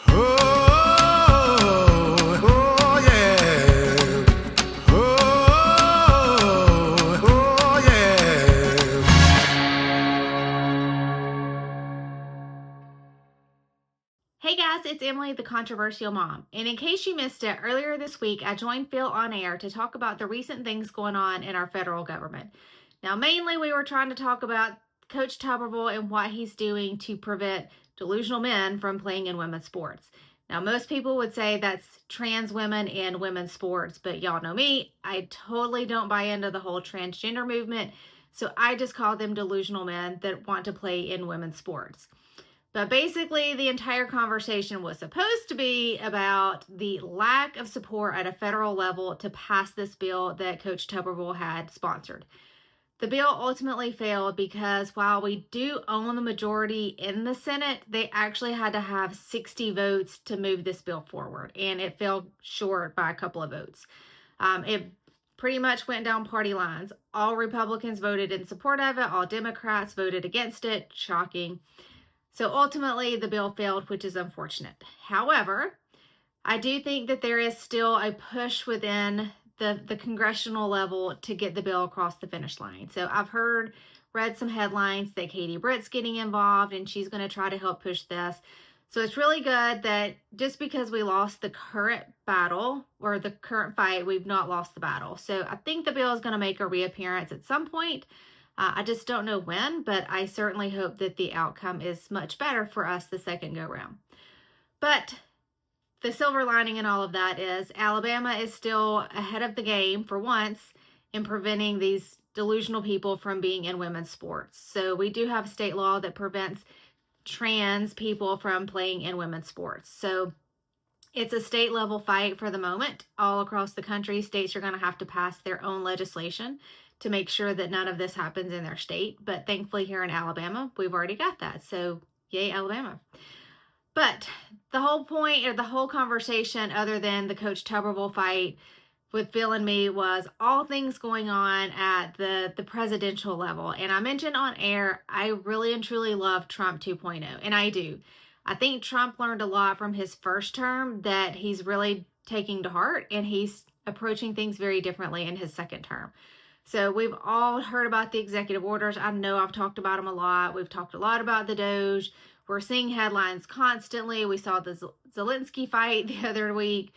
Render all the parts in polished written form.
Oh, oh, yeah. Oh, oh, yeah. Hey guys, it's Emily, the controversial mom. And in case you missed it, earlier this week I joined Phil on air to talk about the recent things going on in our federal government. Now, mainly we were trying to talk about Coach Tuberville and what he's doing to prevent delusional men from playing in women's sports. Now, most people would say that's trans women in women's sports, but y'all know me, I totally don't buy into the whole transgender movement. So I just call them delusional men that want to play in women's sports. But basically, the entire conversation was supposed to be about the lack of support at a federal level to pass this bill that Coach Tuberville had sponsored. The bill ultimately failed because while we do own the majority in the Senate, they actually had to have 60 votes to move this bill forward, and it fell short by a couple of votes. It pretty much went down party lines. All Republicans voted in support of it, all Democrats voted against it. Shocking. So ultimately, the bill failed, which is unfortunate. However, I do think that there is still a push within the congressional level to get the bill across the finish line. So I've read some headlines that Katie Britt's getting involved and she's going to try to help push this. So it's really good that just because we lost the current battle or the current fight, we've not lost the battle. So I think the bill is going to make a reappearance at some point. I just don't know when, but I certainly hope that the outcome is much better for us the second go round. But the silver lining in all of that is Alabama is still ahead of the game for once in preventing these delusional people from being in women's sports. So we do have state law that prevents trans people from playing in women's sports. So it's a state level fight for the moment. All across the country, states are going to have to pass their own legislation to make sure that none of this happens in their state. But thankfully, here in Alabama, we've already got that. So, yay, Alabama. But the whole point or the whole conversation, other than the Coach Tuberville fight with Phil and me, was all things going on at the presidential level. And I mentioned on air, I really and truly love Trump 2.0, and I do. I think Trump learned a lot from his first term that he's really taking to heart, and he's approaching things very differently in his second term. So we've all heard about the executive orders. I know I've talked about them a lot. We've talked a lot about the Doge. We're seeing headlines constantly. We saw the Zelensky fight the other week.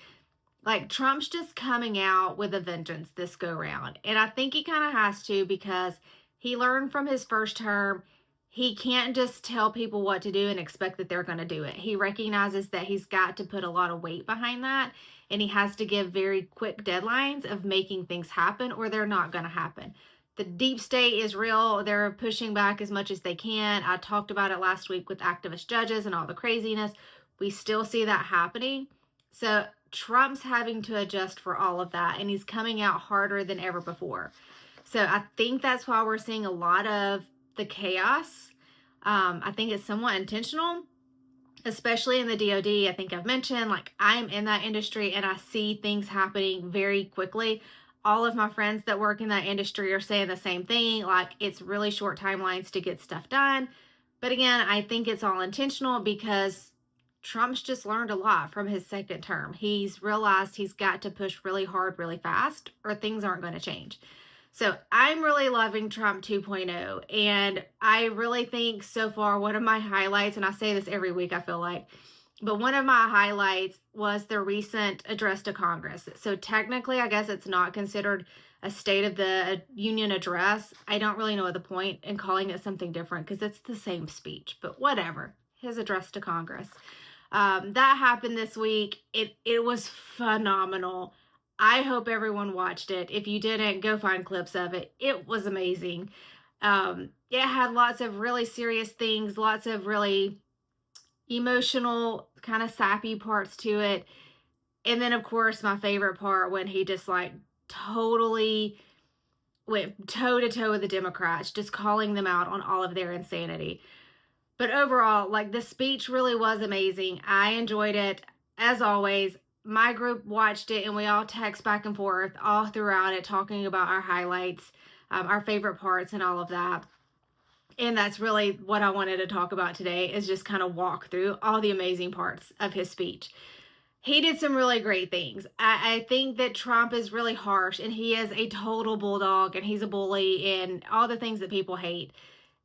Like, Trump's just coming out with a vengeance this go round. And I think he kind of has to, because he learned from his first term. He can't just tell people what to do and expect that they're going to do it. He recognizes that he's got to put a lot of weight behind that. And he has to give very quick deadlines of making things happen, or they're not going to happen. The deep state is real. They're pushing back as much as they can. I talked about it last week with activist judges and all the craziness. We still see that happening. So Trump's having to adjust for all of that, and he's coming out harder than ever before. So I think that's why we're seeing a lot of the chaos. I think it's somewhat intentional, especially in the DoD. I think I've mentioned, like, I'm in that industry and I see things happening very quickly. All of my friends that work in that industry are saying the same thing. Like, it's really short timelines to get stuff done. But again, I think it's all intentional because Trump's just learned a lot from his second term. He's realized he's got to push really hard, really fast, or things aren't going to change. So I'm really loving Trump 2.0. And I really think so far one of my highlights, and I say this every week, I feel like, but one of my highlights was the recent address to Congress. So technically, I guess it's not considered a State of the Union address. I don't really know the point in calling it something different because it's the same speech, but whatever. His address to Congress. That happened this week. It was phenomenal. I hope everyone watched it. If you didn't, go find clips of it. It was amazing. It had lots of really serious things, lots of really emotional, kind of sappy parts to it. And then, of course, my favorite part when he just like totally went toe to toe with the Democrats, just calling them out on all of their insanity. But overall, like, the speech really was amazing. I enjoyed it. As always, my group watched it and we all text back and forth all throughout it, talking about our highlights, our favorite parts, and all of that. And that's really what I wanted to talk about today, is just kind of walk through all the amazing parts of his speech. He did some really great things. I think that Trump is really harsh, and he is a total bulldog, and he's a bully and all the things that people hate.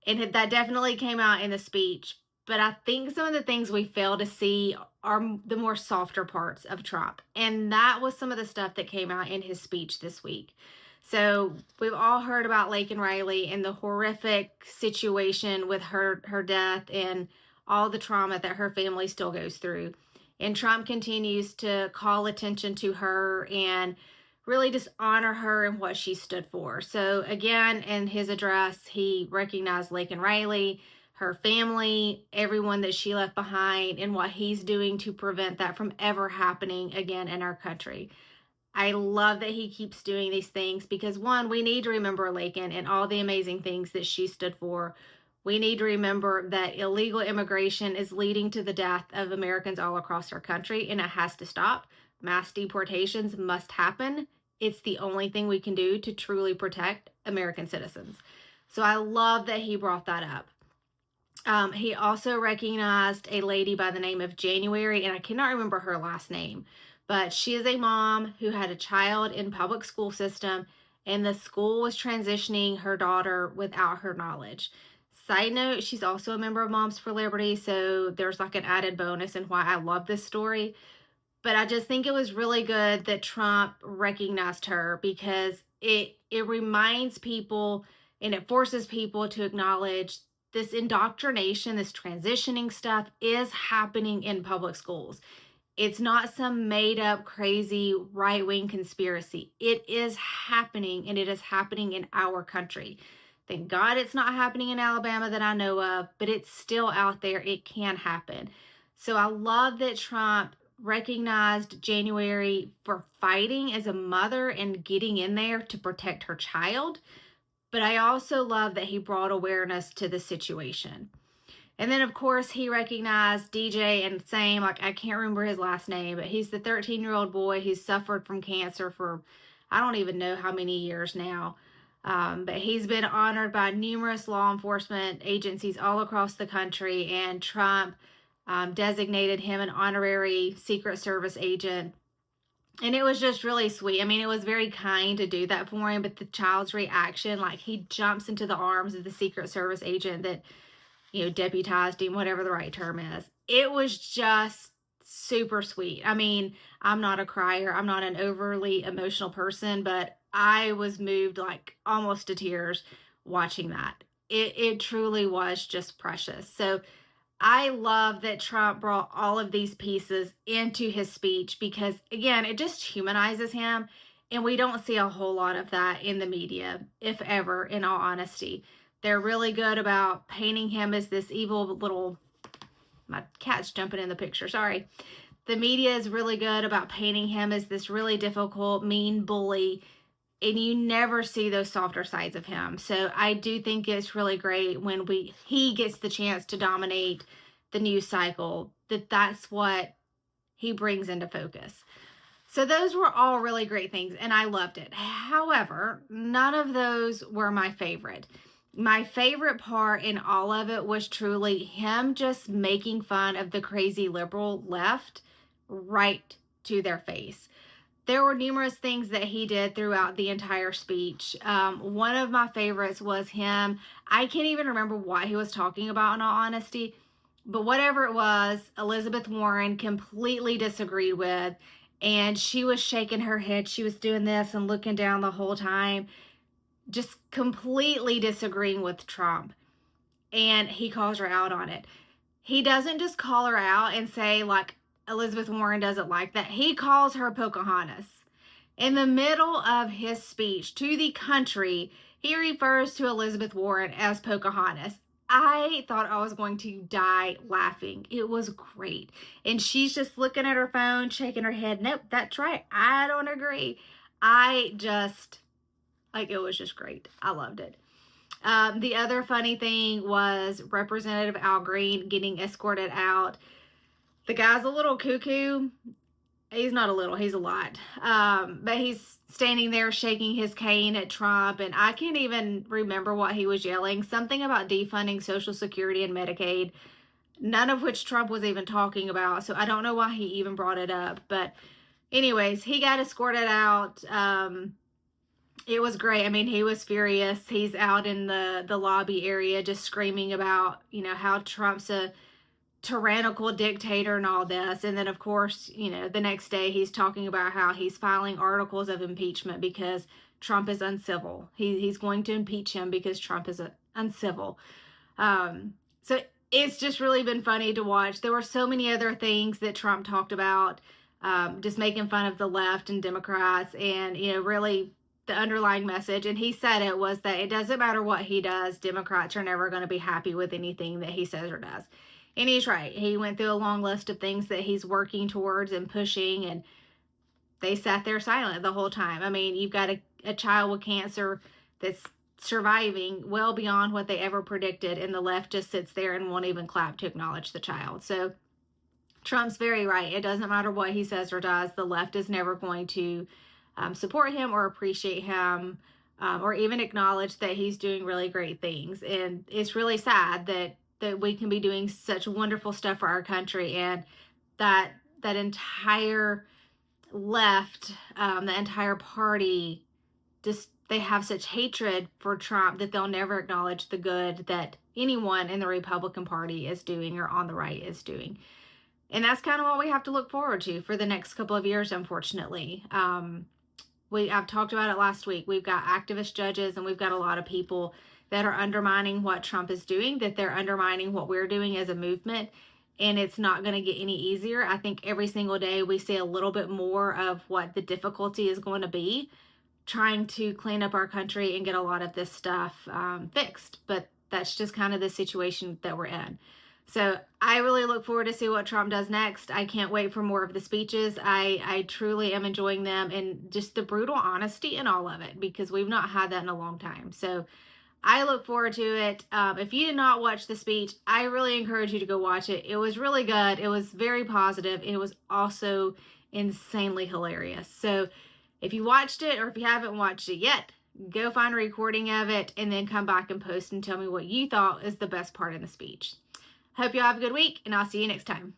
And that definitely came out in the speech. But I think some of the things we fail to see are the more softer parts of Trump. And that was some of the stuff that came out in his speech this week. So we've all heard about Laken Riley and the horrific situation with her death and all the trauma that her family still goes through. And Trump continues to call attention to her and really just honor her and what she stood for. So again, in his address, he recognized Laken Riley, her family, everyone that she left behind, and what he's doing to prevent that from ever happening again in our country. I love that he keeps doing these things because, one, we need to remember Laken and all the amazing things that she stood for. We need to remember that illegal immigration is leading to the death of Americans all across our country, and it has to stop. Mass deportations must happen. It's the only thing we can do to truly protect American citizens. So I love that he brought that up. He also recognized a lady by the name of January, and I cannot remember her last name, but she is a mom who had a child in public school system, and the school was transitioning her daughter without her knowledge. Side note, she's also a member of Moms for Liberty, so there's like an added bonus in why I love this story. But I just think it was really good that Trump recognized her, because it reminds people and it forces people to acknowledge this indoctrination, this transitioning stuff is happening in public schools. It's not some made up crazy right wing conspiracy. It is happening, and it is happening in our country. Thank God it's not happening in Alabama that I know of, but it's still out there. It can happen. So I love that Trump recognized January for fighting as a mother and getting in there to protect her child. But I also love that he brought awareness to the situation. And then, of course, he recognized DJ, and same, like, I can't remember his last name, but he's the 13-year-old boy who's suffered from cancer for, I don't even know how many years now. But he's been honored by numerous law enforcement agencies all across the country, and Trump designated him an honorary Secret Service agent. And it was just really sweet. I mean, it was very kind to do that for him, but the child's reaction, like, he jumps into the arms of the Secret Service agent that, deputized him, whatever the right term is. It was just super sweet. I mean, I'm not a crier, I'm not an overly emotional person, but I was moved like almost to tears watching that. It truly was just precious. So I love that Trump brought all of these pieces into his speech because, again, it just humanizes him. And we don't see a whole lot of that in the media, if ever, in all honesty. They're really good about painting him as this evil little, my cat's jumping in the picture, sorry. The media is really good about painting him as this really difficult, mean bully, and you never see those softer sides of him. So I do think it's really great when he gets the chance to dominate the news cycle, that's what he brings into focus. So those were all really great things, and I loved it. However, none of those were my favorite. My favorite part in all of it was truly him just making fun of the crazy liberal left right to their face. There were numerous things that he did throughout the entire speech. One of my favorites was him. I can't even remember what he was talking about, in all honesty, but whatever it was, Elizabeth Warren completely disagreed with, and she was shaking her head. She was doing this and looking down the whole time, just completely disagreeing with Trump. And he calls her out on it. He doesn't just call her out and say, like, Elizabeth Warren doesn't like that. He calls her Pocahontas. In the middle of his speech to the country, he refers to Elizabeth Warren as Pocahontas. I thought I was going to die laughing. It was great. And she's just looking at her phone, shaking her head. Nope, that's right. I don't agree. It was just great. I loved it. The other funny thing was Representative Al Green getting escorted out. The guy's a little cuckoo, He's not a little, he's a lot. But he's standing there shaking his cane at Trump, and I can't even remember what he was yelling. Something about defunding Social Security and Medicaid, none of which Trump was even talking about. So I don't know why he even brought it up. But anyways, he got escorted out. It was great. I mean, he was furious. He's out in the lobby area just screaming about, how Trump's a tyrannical dictator and all this. And then, of course, the next day he's talking about how he's filing articles of impeachment because Trump is uncivil. He's going to impeach him because Trump is uncivil. So it's just really been funny to watch. There were so many other things that Trump talked about, just making fun of the left and Democrats, and really the underlying message. And he said it was that it doesn't matter what he does, Democrats are never going to be happy with anything that he says or does. And he's right. He went through a long list of things that he's working towards and pushing, and they sat there silent the whole time. I mean, you've got a child with cancer that's surviving well beyond what they ever predicted, and the left just sits there and won't even clap to acknowledge the child. So Trump's very right. It doesn't matter what he says or does, the left is never going to support him or appreciate him, or even acknowledge that he's doing really great things. And it's really sad that we can be doing such wonderful stuff for our country, and that entire left, the entire party, just they have such hatred for Trump that they'll never acknowledge the good that anyone in the Republican Party is doing or on the right is doing. And that's kind of what we have to look forward to for the next couple of years, unfortunately. I've talked about it last week. We've got activist judges, and we've got a lot of people that are undermining what Trump is doing, that they're undermining what we're doing as a movement. And it's not going to get any easier. I think every single day we see a little bit more of what the difficulty is going to be trying to clean up our country and get a lot of this stuff fixed. But that's just kind of the situation that we're in. So I really look forward to see what Trump does next. I can't wait for more of the speeches. I truly am enjoying them, and just the brutal honesty in all of it, because we've not had that in a long time. So I look forward to it. If you did not watch the speech, I really encourage you to go watch it. It was really good. It was very positive. It was also insanely hilarious. So if you watched it, or if you haven't watched it yet, go find a recording of it and then come back and post and tell me what you thought is the best part in the speech. Hope you all have a good week, and I'll see you next time.